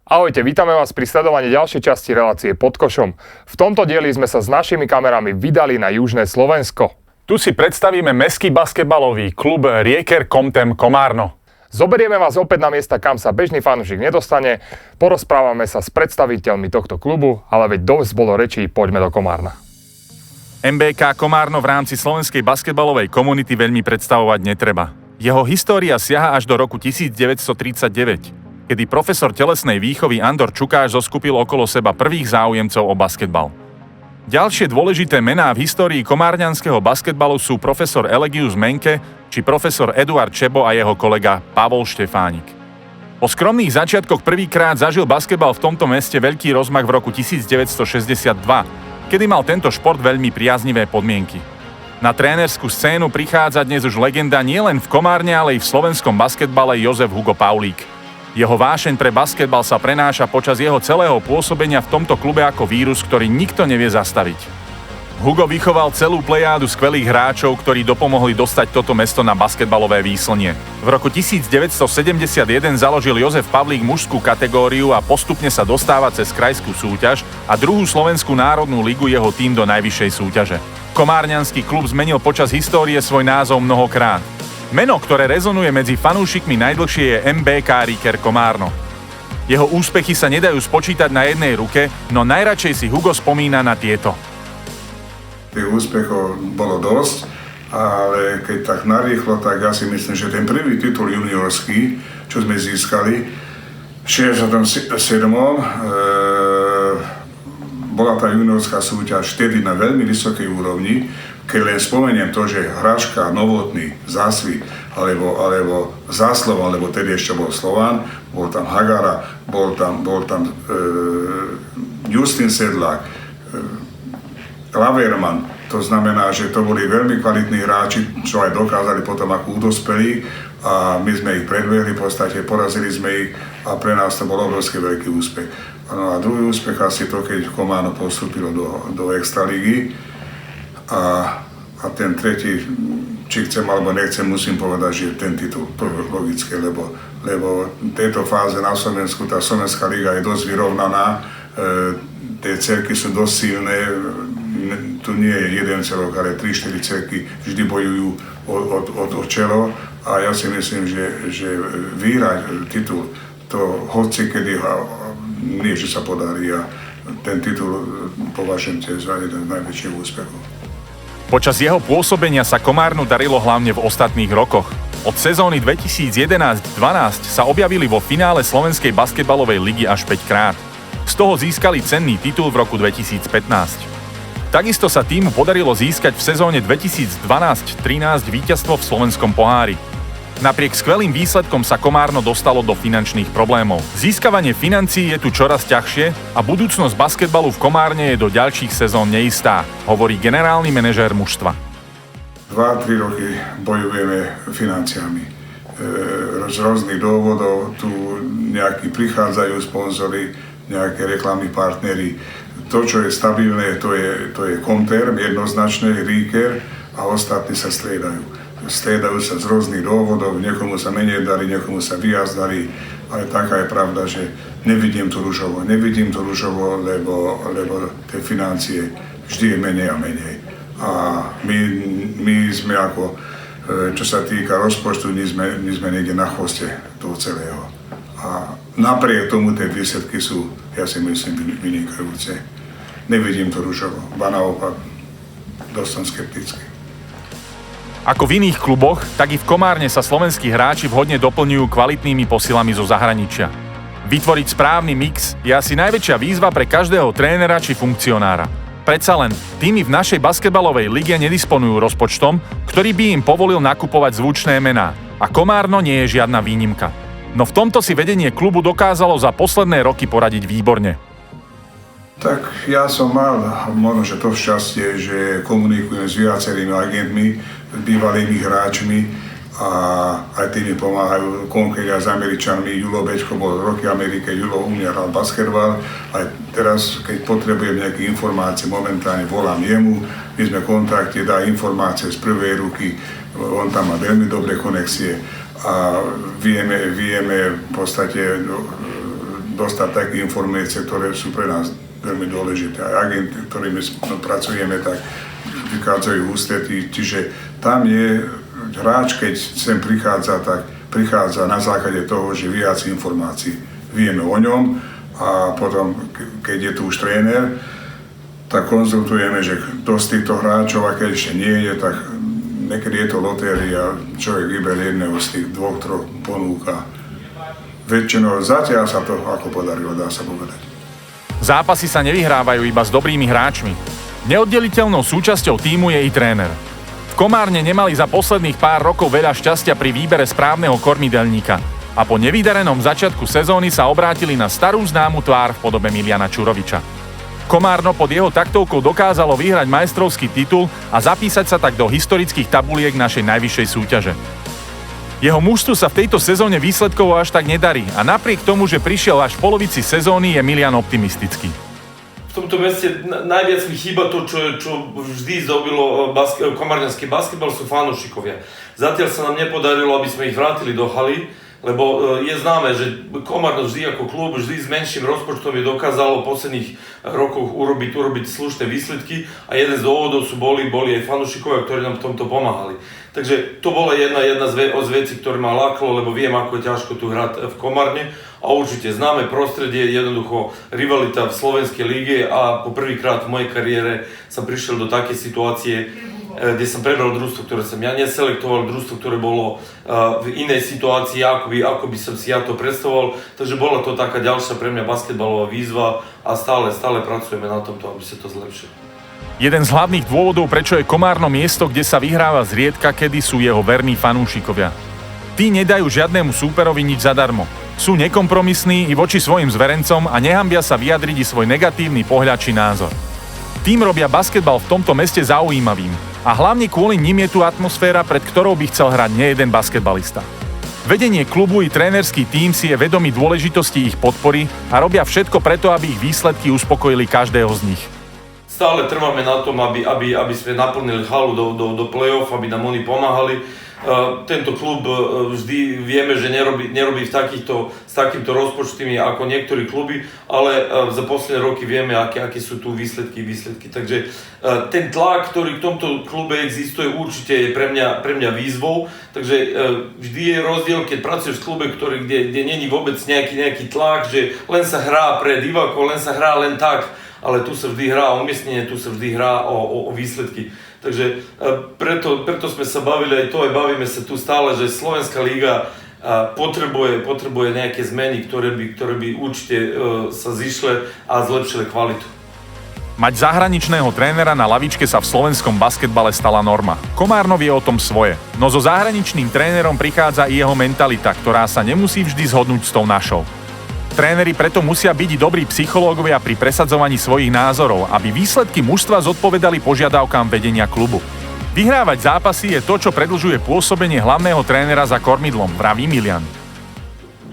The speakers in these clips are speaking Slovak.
Ahojte, vítame vás pri sledovaní ďalšej časti relácie Pod košom. V tomto dieli sme sa s našimi kamerami vydali na južné Slovensko. Tu si predstavíme mestský basketbalový klub Rieker Comtem Komárno. Zoberieme vás opäť na miesta, kam sa bežný fanúšik nedostane, porozprávame sa s predstaviteľmi tohto klubu, ale veď dosť bolo rečí, poďme do Komárna. MBK Komárno v rámci slovenskej basketbalovej komunity veľmi predstavovať netreba. Jeho história siaha až do roku 1939. Kedy profesor telesnej výchovy Andor Čukáš zoskupil okolo seba prvých záujemcov o basketbal. Ďalšie dôležité mená v histórii komárňanského basketbalu sú profesor Elegius Menke či profesor Eduard Čebo a jeho kolega Pavol Štefánik. Po skromných začiatkoch prvýkrát zažil basketbal v tomto meste veľký rozmach v roku 1962, kedy mal tento šport veľmi priaznivé podmienky. Na trénerskú scénu prichádza dnes už legenda nielen v Komárne, ale i v slovenskom basketbale Jozef Hugo Paulík. Jeho vášeň pre basketbal sa prenáša počas jeho celého pôsobenia v tomto klube ako vírus, ktorý nikto nevie zastaviť. Hugo vychoval celú plejádu skvelých hráčov, ktorí dopomohli dostať toto mesto na basketbalové výslnie. V roku 1971 založil Jozef Pavlík mužskú kategóriu a postupne sa dostáva cez krajskú súťaž a druhú slovenskú národnú ligu jeho tím do najvyššej súťaže. Komárňanský klub zmenil počas histórie svoj názov mnohokrát. Meno, ktoré rezonuje medzi fanúšikmi najdlhšie, je MBK Rieker Komárno. Jeho úspechy sa nedajú spočítať na jednej ruke, no najradšej si Hugo spomína na tieto. Tých úspechov bolo dosť, ale keď tak narýchlo, tak ja si myslím, že ten prvý titul juniorský, čo sme získali v 67. Bola tá juniorská súťaž vtedy na veľmi vysokej úrovni. Keď len spomeniem to, že Hraška, Novotný, Zásvit, alebo Záslov, alebo tedy ešte bol Slován, bol tam Hagara, bol tam Justin Sedlák, Laverman. To znamená, že to boli veľmi kvalitní hráči, čo aj dokázali potom ako udospelí a my sme ich predbehli, v podstate porazili sme ich a pre nás to bol obrovský veľký úspech. No a druhý úspech asi to, keď Komárno postúpilo do Extraligy. A ten tretí, či chcem alebo nechcem, musím povedať, že ten titul, to je logické, lebo v tejto fáze na Slovensku tá Slovenská liga je dosť vyrovnaná, tie cerky sú dosť silné, tu nie je jeden celok, ale 3-4 cerky vždy bojujú o čelo a ja si myslím, že vyhrať titul, to hoci kedy nie, že sa podarí a ten titul považujem tiež za jeden z najväčších úspechov. Počas jeho pôsobenia sa Komárnu darilo hlavne v ostatných rokoch. Od sezóny 2011-12 sa objavili vo finále Slovenskej basketbalovej ligy až 5 krát. Z toho získali cenný titul v roku 2015. Takisto sa týmu podarilo získať v sezóne 2012-13 víťazstvo v Slovenskom pohári. Napriek skvelým výsledkom sa Komárno dostalo do finančných problémov. Získavanie financií je tu čoraz ťažšie a budúcnosť basketbalu v Komárne je do ďalších sezón neistá, hovorí generálny manažér mužstva. 2-3 roky bojujeme financiami. Z rôznych dôvodov tu nejakí prichádzajú sponzori, nejaké reklamní partneri. To, čo je stabilné, to je Comterm, jednoznačne Rieker a ostatní sa striedajú. Striedajú sa z rôznych dôvodov, niekomu sa menej darí, niekomu sa viac darí, ale taká je pravda, že nevidím to ružovo, lebo tie financie vždy je menej a menej. A my sme ako, čo sa týka rozpočtu, my sme niekde na chvoste toho celého. A napriek tomu tie výsledky sú, ja si myslím, vynikajúce. Nevidím to ružovo, ba naopak, dosť som skeptický. Ako v iných kluboch, tak i v Komárne sa slovenskí hráči vhodne doplňujú kvalitnými posilami zo zahraničia. Vytvoriť správny mix je asi najväčšia výzva pre každého trénera či funkcionára. Predsa len, týmy v našej basketbalovej lige nedisponujú rozpočtom, ktorý by im povolil nakupovať zvučné mená. A Komárno nie je žiadna výnimka. No v tomto si vedenie klubu dokázalo za posledné roky poradiť výborne. Tak ja som mal možno, že to šťastie, že komunikujem s viacerými agentmi, bývalými hráčmi a aj tí mi pomáhajú, konkrétne s Američanmi. Julo Bečko bol roky v Amerike, Julo u mňa hral basketbal. Aj teraz, keď potrebujem nejaké informácie, momentálne volám jemu, my sme v kontakte, dá informácie z prvej ruky, on tam má veľmi dobré konexie a vieme v podstate dostať také informácie, ktoré sú pre nás veľmi dôležité. Aj agenti, ktorými pracujeme, tak vychádzajú ústrety. Čiže tam je hráč, keď sem prichádza, tak prichádza na základe toho, že viac informácií vieme o ňom a potom, keď je tu už tréner, tak konzultujeme, že kto z týchto hráčov, a keď ešte nie je, tak niekedy je to lotéria, človek vyberie jedného z tých dvoch, troch ponúka. Väčšinou zatiaľ sa to ako podarilo, dá sa povedať. Zápasy sa nevyhrávajú iba s dobrými hráčmi. Neoddeliteľnou súčasťou tímu je i tréner. V Komárne nemali za posledných pár rokov veľa šťastia pri výbere správneho kormidelníka a po nevydarenom začiatku sezóny sa obrátili na starú známu tvár v podobe Miliana Čuroviča. Komárno pod jeho taktovkou dokázalo vyhrať majstrovský titul a zapísať sa tak do historických tabuliek našej najvyššej súťaže. Jeho mužstvu sa v tejto sezóne výsledkovo až tak nedarí a napriek tomu, že prišiel až v polovici sezóny, je Milian optimistický. V tomto meste najviac mi chýba to, čo vždy zdobilo komárňanský basketbal, sú fanúšikovia. Zatiaľ sa nám nepodarilo, aby sme ich vrátili do haly, lebo je známe, že Komárno vždy ako klub, vždy s menším rozpočtom je dokázalo v posledných rokoch urobiť slušné výsledky a jeden z dôvodov boli aj fanúšikovia, ktorí nám v tomto pomáhali. Takže to bola jedna z vecí, ktoré ma lákalo, lebo viem, ako je ťažko tu hrať v Komárne a určite známe prostredie, jednoducho rivalita v slovenskej líge a po prvýkrát v mojej kariére som prišiel do takej situácie, kde som prebral družstvo, ktoré som ja neselektoval, družstvo, ktoré bolo v inej situácii, ako by som si ja to predstavoval. Takže bola to taká ďalšia pre mňa basketbalová výzva a stále pracujeme na tomto, aby sa to zlepšilo. Jeden z hlavných dôvodov, prečo je Komárno miesto, kde sa vyhráva zriedka kedy, sú jeho verní fanúšikovia. Tí nedajú žiadnemu súperovi nič zadarmo. Sú nekompromisní i voči svojim zverencom a nehambia sa vyjadriť i svoj negatívny pohľad či názor. Tým robia basketbal v tomto meste zaujímavým a hlavne kvôli nim je tu atmosféra, pred ktorou by chcel hrať nejeden basketbalista. Vedenie klubu i trénerský tím si je vedomý dôležitosti ich podpory a robia všetko preto, aby ich výsledky uspokojili každého z nich. Stále trváme na tom, aby sme naplnili halu do play-off, aby nám oni pomáhali. Tento klub vždy vieme, že nerobí s takýmto rozpočtami ako niektorí kluby, ale za posledné roky vieme, aké sú tu výsledky. Takže ten tlak, ktorý v tomto klube existuje, určite je pre mňa výzvou. Takže vždy je rozdiel, keď pracuješ v klube, kde není vôbec nejaký tlak, že len sa hrá pre divákov, len sa hrá len tak, ale tu sa vždy hrá o umiestnenie, tu sa vždy hrá o výsledky. Takže preto sme sa bavili aj to, aj bavíme sa tu stále, že Slovenská liga potrebuje nejaké zmeny, ktoré by určite sa zišle a zlepšili kvalitu. Mať zahraničného trénera na lavičke sa v slovenskom basketbale stala norma. Komárno vie o tom svoje, no so zahraničným trénerom prichádza i jeho mentalita, ktorá sa nemusí vždy zhodnúť s tou našou. Tréneri preto musia byť i dobrí psychológovia pri presadzovaní svojich názorov, aby výsledky mužstva zodpovedali požiadavkám vedenia klubu. Vyhrávať zápasy je to, čo predĺžuje pôsobenie hlavného trénera za kormidlom, vraví Milian.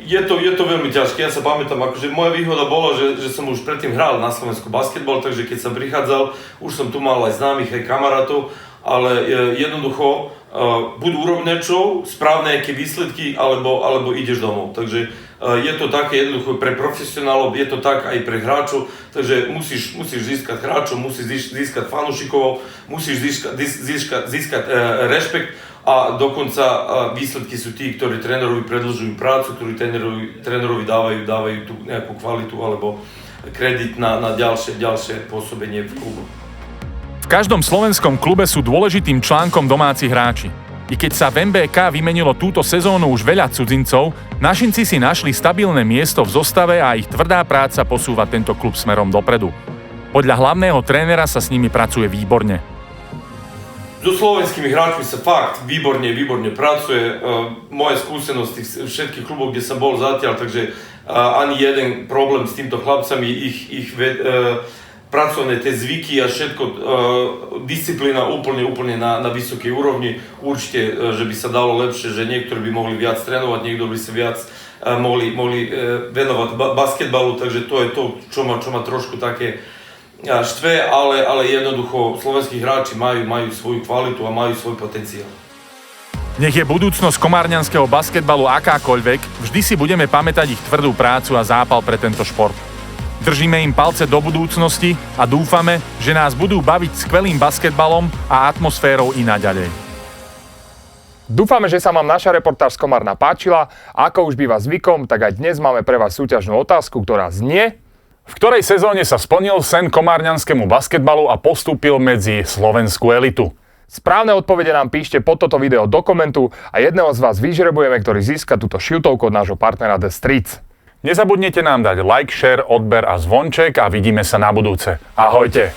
Je to veľmi ťažké, ja sa pamätám, akože moja výhoda bola, že som už predtým hral na Slovensku basketbal, takže keď som prichádzal, už som tu mal aj známych, aj kamarátov, ale jednoducho buď urob niečo, správne aké výsledky, alebo ideš domov. Takže je to také jednoducho pre profesionálov, je to tak aj pre hráčov, takže musíš získať hráčov, musíš získať fanúšikov, musíš získať rešpekt a dokonca výsledky sú tí, ktorí trénerovi predĺžujú prácu, ktorí trénerovi dávajú tú nejakú kvalitu alebo kredit na ďalšie pôsobenie v klubu. V každom slovenskom klube sú dôležitým článkom domáci hráči. I keď sa v MBK vymenilo túto sezónu už veľa cudzincov, našinci si našli stabilné miesto v zostave a ich tvrdá práca posúva tento klub smerom dopredu. Podľa hlavného trénera sa s nimi pracuje výborne. So slovenskými hráčmi sa fakt výborne pracuje. Moje skúsenosti v všetkých kluboch, kde som bol zatiaľ, takže ani jeden problém s týmto chlapcami, ich pracovné tie zvyky a všetko, disciplína úplne na vysokej úrovni. Určite, že by sa dalo lepšie, že niektorí by mohli viac trénovať, niektorí by sa viac mohli venovať basketbalu, takže to je to, čo ma trošku také štve, ale jednoducho slovenskí hráči majú svoju kvalitu a majú svoj potenciál. Nech je budúcnosť komárňanského basketbalu akákoľvek, vždy si budeme pamätať ich tvrdú prácu a zápal pre tento šport. Držíme im palce do budúcnosti a dúfame, že nás budú baviť skvelým basketbalom a atmosférou i naďalej. Dúfame, že sa vám naša reportáž z Komárna páčila. Ako už býva zvykom, tak aj dnes máme pre vás súťažnú otázku, ktorá znie: v ktorej sezóne sa splnil sen komárňanskému basketbalu a postúpil medzi slovenskú elitu? Správne odpovede nám píšte pod toto video do komentu a jedného z vás vyžrebujeme, ktorý získa túto šiltovku od nášho partnera The Streets. Nezabudnite nám dať like, share, odber a zvonček a vidíme sa na budúce. Ahojte!